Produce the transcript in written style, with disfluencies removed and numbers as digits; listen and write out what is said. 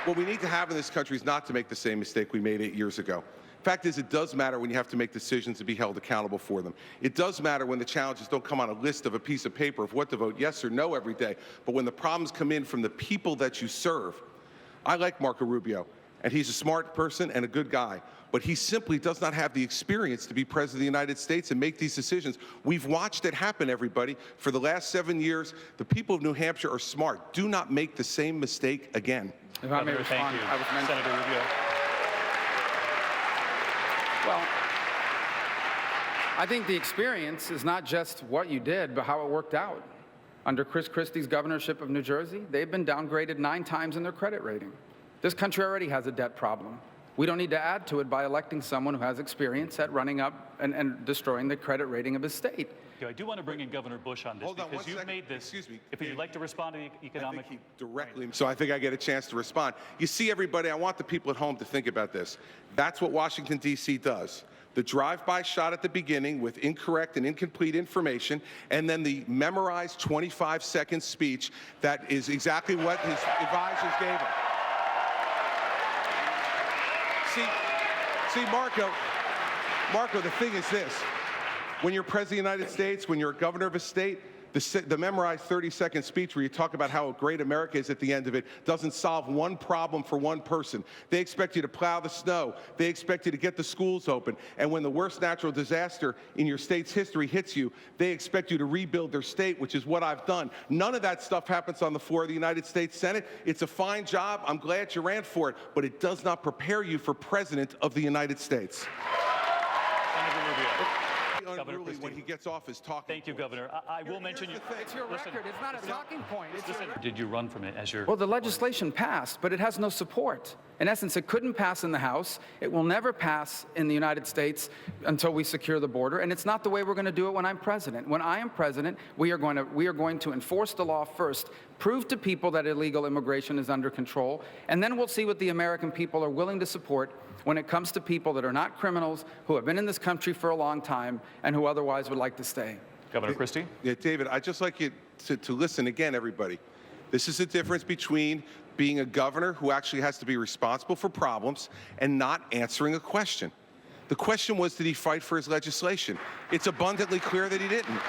What we need to have in this country is not to make the same mistake we made 8 years ago. Fact is, it does matter when you have to make decisions and be held accountable for them. It does matter when the challenges don't come on a list of a piece of paper of what to vote yes or no every day, but when the problems come in from the people that you serve. I like Marco Rubio, and he's a smart person and a good guy, but he simply does not have the experience to be President of the United States and make these decisions. We've watched it happen, everybody. For the last 7 years, the people of New Hampshire are smart. Do not make the same mistake again. If I may respond, thank you. Senator Rubio. Well, I think the experience is not just what you did, but how it worked out. Under Christie's governorship of New Jersey, they've been downgraded 9 times in their credit rating. This country already has a debt problem. We don't need to add to it by electing someone who has experience at running up and destroying the credit rating of his state. Okay, I do want to bring in Governor Bush on this because you've made this. Excuse me. If you'd like to respond to the economic. So I think I get a chance to respond. You see, everybody, I want the people at home to think about this. That's what Washington, D.C. does. The drive-by shot at the beginning with incorrect and incomplete information, and then the memorized 25-second speech that is exactly what his advisors gave him. See, Marco, the thing is this. When you're President of the United States, when you're a governor of a state, the memorized 30-second speech where you talk about how great America is at the end of it doesn't solve one problem for one person. They expect you to plow the snow. They expect you to get the schools open. And when the worst natural disaster in your state's history hits you, they expect you to rebuild their state, which is what I've done. None of that stuff happens on the floor of the United States Senate. It's a fine job. I'm glad you ran for it, but it does not prepare you for President of the United States. Senator Rubio. Governor Christie, when he gets off his talking Thank you, Governor. I will mention you. It's your record. It's not a talking point. Did you run from it as your? Well, the legislation passed, but it has no support. In essence, it couldn't pass in the House. It will never pass in the United States until we secure the border, and it's not the way we're going to do it when I'm president. When I am president, we are going to enforce the law first, prove to people that illegal immigration is under control, and then we'll see what the American people are willing to support when it comes to people that are not criminals, who have been in this country for a long time, and who otherwise would like to stay. Governor Christie? Yeah, David, I'd just like you to listen again, everybody. This is the difference between being a governor who actually has to be responsible for problems and not answering a question. The question was, did he fight for his legislation? It's abundantly clear that he didn't.